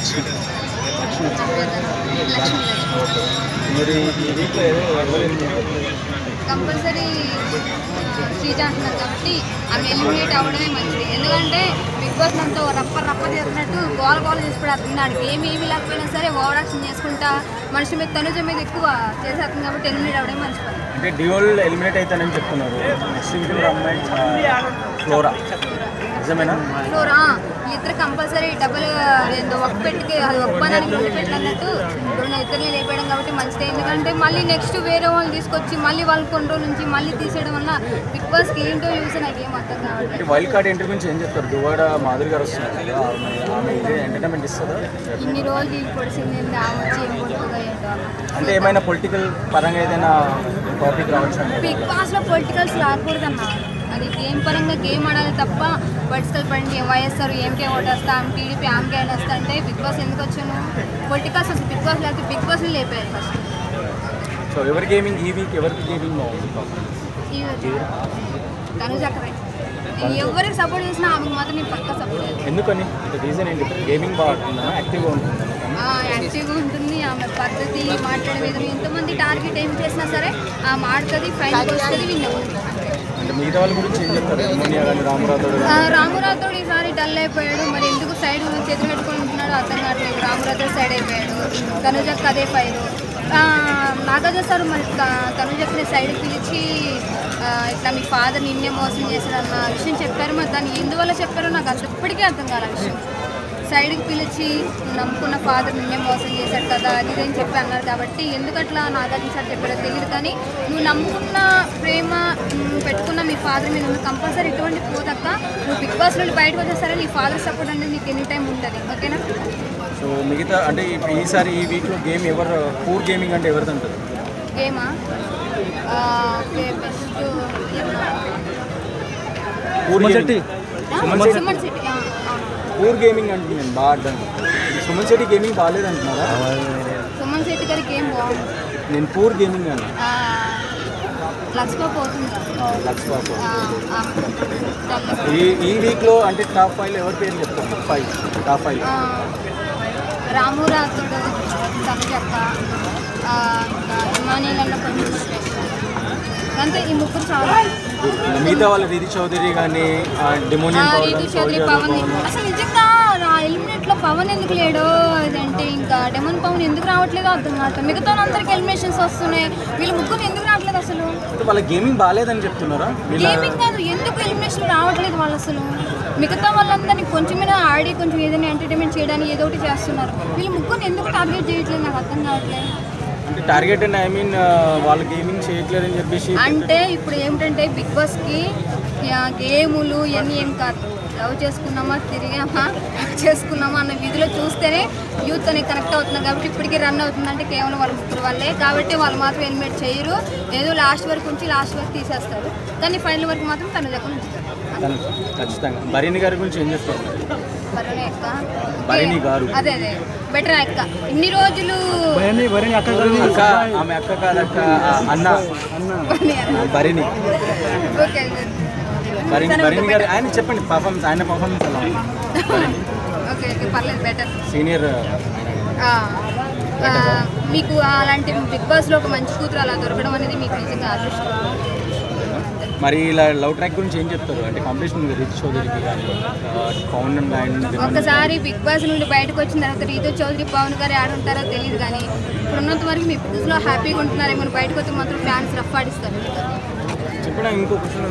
లక్ష్మి మరి ఈ వీక్లో కంపల్సరీ శ్రీజ అంటున్నారు కాబట్టి ఆమె ఎలిమినేట్ అవ్వడమే మంచిది. ఎందుకంటే బిగ్ బాస్ అంతా రప్ప చేస్తున్నట్టు గోల చేసిపోతుంది. ఆడికి ఏమి లేకపోయినా సరే ఓవర్ యాక్షన్ చేసుకుంటా మనిషి మీద తనుజ మీద ఎక్కువ చేసేస్తుంది కాబట్టి ఎలిమినేట్ అవ్వడమే మంచి పని. అంటే డివోల్ ఎలిమినేట్ అవుతానని చెప్తున్నారు. నెక్స్ట్ వీక్ అమ్మాయి ఫ్లోరా నిజమేనా? ఫ్లోరా ఇద్దరు కంపల్సరీ డబుల్ ఒక పెట్టుకి అది ఒక పదానికి రెండు పెట్టినట్టు ఇప్పుడు ఇద్దరిని లేపేయడం కాబట్టి మంచిది. ఎందుకంటే మళ్ళీ నెక్స్ట్ వేరే వాళ్ళు తీసుకొచ్చి మళ్ళీ వాళ్ళు కొన్ని రోజుల నుంచి మళ్ళీ తీసేయడం వల్ల బిగ్ బాస్కి ఏంటో యూస్ నాకు ఏం అర్థం కావాలి. వైల్డ్ కార్డ్ ఎంట్రీ గురించి ఏం చెప్తారు? దువ్వాడ మాధురి గారు వస్తున్నారు కదా, ఆమె ఇదే ఎంటర్టైన్మెంట్ ఇస్తుందా? ఇన్ని రోజులు పొడిచింది వచ్చి ఏం కొడుతుందో ఏంటో. అంటే ఏమైనా పొలిటికల్ పరంగా ఏదైనా టాపిక్ రావచ్చు? బిగ్ బాస్లో పొలిటికల్స్ రాకూడదన్నా. అది గేమ్ పరంగా గేమ్ ఆడాలి తప్ప పొలిటికల్ పరంగా వైఎస్ఆర్ ఏమికే ఓటేస్తాం టీడీపీ ఆమెకే వస్తా అంటే బిగ్ బాస్ ఎందుకు వచ్చాను? పొలిటికల్స్ అసలు బిగ్ బాస్ లేకపోతే బిగ్ బాస్ని లేపారు ఫస్ట్. సో ఎవరి గేమింగ్ ఈ వీక్ ఎవరికి గేమింగ్ తనుజ నేను ఎవరికి సపోర్ట్ చేసినా ఆమెకు మాత్రం నేను పక్కా సపోర్ట్ చేస్తాను. ఎందుకని? రీజన్ ఏంటి? గేమింగ్ బాగుంటుందా? యాక్టివ్గా ఉంటుంది? యాక్టివ్గా ఉంటుంది. ఆమె పద్ధతి మాట్లాడే విధం ఎంతమంది టార్గెట్ ఏం చేసినా సరే ఆమె ఆడుతుంది, ఫైనల్ వస్తుంది, విన్ అవుతుంది. అంటే మిగతా వాళ్ళ గురించి ఏం చెప్తారు? రామురాథోడ్ ఈసారి డల్ అయిపోయాడు. మరి ఎందుకు సైడ్ చేతులు పెట్టుకొని ఉంటున్నాడు అర్థం కావట్లేదు. రామురాథోడ్ సైడ్ అయిపోయాడు. తనుజకు అదే ఫైర్. నాగార్జున సార్ మరి తనుజని సైడ్కి పిలిచి ఇట్లా మీ ఫాదర్ నిన్నే మోసం చేశారన్న విషయం చెప్పారు. మరి దాన్ని ఎందువల్ల చెప్పారో నాకు అసలు ఇప్పటికీ అర్థం కాల విషయం. సైడ్కి పిలిచి నమ్ముకున్న ఫాదర్ నిన్నే మోసం చేశాడు కదా అది ఇదని చెప్పి అన్నారు. కాబట్టి ఎందుకట్లా నాగార్జున సార్ చెప్పారో తెలియదు. కానీ నువ్వు నమ్ముకున్న ప్రేమ పెట్టుకున్న మీ ఫాదర్ మీద నువ్వు కంపల్సరీ ఎటువంటి పోదక్క నువ్వు బిగ్ బాస్ నుండి బయటకు వచ్చేసరే నీ ఫాదర్ సపోర్ట్ అనేది నీకు ఎనీ టైం ఉంటుంది. ఓకేనా? సో మిగతా అంటే ఈసారి ఈ వీక్లో గేమ్ ఎవరు పూర్ గేమింగ్ అంటే ఎవరిది అంటారు? గేమా best Suman Shetty. Poor gaming అంటే నేను బాగా అర్థం. సుమన్ శెట్టి గేమింగ్ బాగాలేదు అంటున్నారా? సుమన్ శెట్టి గారి గేమ్ బాగుంది. నేను పూర్ గేమింగ్ అని లక్ష్మా పోతుంది. ఈ వీక్లో అంటే టాప్ 5 ఎవరి పేరు చెప్తాను? టాప్ 5 రామురాథోడ్, తనుజక్క, ఇమానీలలో కొంచెం అంతే. ఈ ముగ్గురు చాలా. మిగతా వాళ్ళు రిధి చౌదరి కానీ రిధి చౌదరి పవన్ అసలు నిజంగా ఎలిమినేట్లో పవన్ ఎందుకు లేడో అదంటే ఇంకా డెమన్ పవన్ ఎందుకు రావట్లేదో అర్థం కావట్లేదు. మిగతా అందరికి ఎలిమినేషన్స్ వస్తున్నాయి, వీళ్ళు ముగ్గురు ఎందుకు రావట్లేదు అసలు? వాళ్ళ గేమింగ్ బాగాలేదని చెప్తున్నారా? గేమింగ్ కాదు, ఎందుకు ఎలిమినేషన్ రావట్లేదు వాళ్ళు అసలు? మిగతా వాళ్ళందరినీ కొంచెమైనా ఆడి కొంచెం ఏదైనా ఎంటర్టైన్మెంట్ చేయడానికి ఏదో ఒకటి చేస్తున్నారు. వీళ్ళు ముగ్గురు ఎందుకు టార్గెట్ చేయట్లేదు నాకు అర్థం కావట్లేదు. అంటే టార్గెట్ అండ్ ఐ మీన్ వాళ్ళు గేమింగ్ చేయట్లేదని చెప్పేసి అంటే ఇప్పుడు ఏమిటంటే బిగ్ బాస్కి గేములు ఇవన్నీ ఏం కాదు. లవ్ చేసుకున్నామా, తిరిగామా, చేసుకున్నామా అన్న విధిలో చూస్తేనే యూత్ అనేది కనెక్ట్ అవుతుంది. కాబట్టి ఇప్పటికీ రన్ అవుతుందంటే కేవలం వాళ్ళ ముగ్గురు వాళ్ళే. కాబట్టి వాళ్ళు మాత్రం ఎలిమినేట్ చేయరు. ఏదో లాస్ట్ వరకు తీసేస్తారు. కానీ ఫైనల్ వరకు మాత్రం తన దగ్గర ఉంచుతారు. ఖచ్చితంగా. భరణి గారి గురించి ఏం చెప్తారు? భరణి గారు అదే బెటర్ అక్క. ఇన్ని రోజులు ఆమె అక్క కాదక్క, అన్న భరణి. ఓకే భరణి గారు ఆయన చెప్పండి పర్ఫార్మెన్స్, ఆయన పర్ఫార్మెన్స్ ఎలా ఉంది? ఓకే పర్లేదు బెటర్. సీనియర్ మీకు అలాంటి బిగ్ బాస్లో ఒక మంచి కూతురు అలా దొరకడం అనేది మీకు నిజంగా అదృష్టం. మరి ఇలా లవ్ ట్రాక్ గురించి ఏం చెప్తారు? అంటే కాంపిటీషన్ రితు చౌదరికి కానీ పవన్ ఒకసారి బిగ్ బాస్ నుండి బయటకు వచ్చిన తర్వాత రితు చౌదరి పవన్ గారు ఆడుంటారో తెలియదు. కానీ ఇప్పుడున్నంత వరకు మీ బిగ్ బాస్లో హ్యాపీగా ఉంటున్నారేమో. బయటకు వచ్చి మాత్రం ఫ్యాన్స్ రఫ్ ఆడిస్తారు. చెప్పడం ఇంకో క్వశ్చన్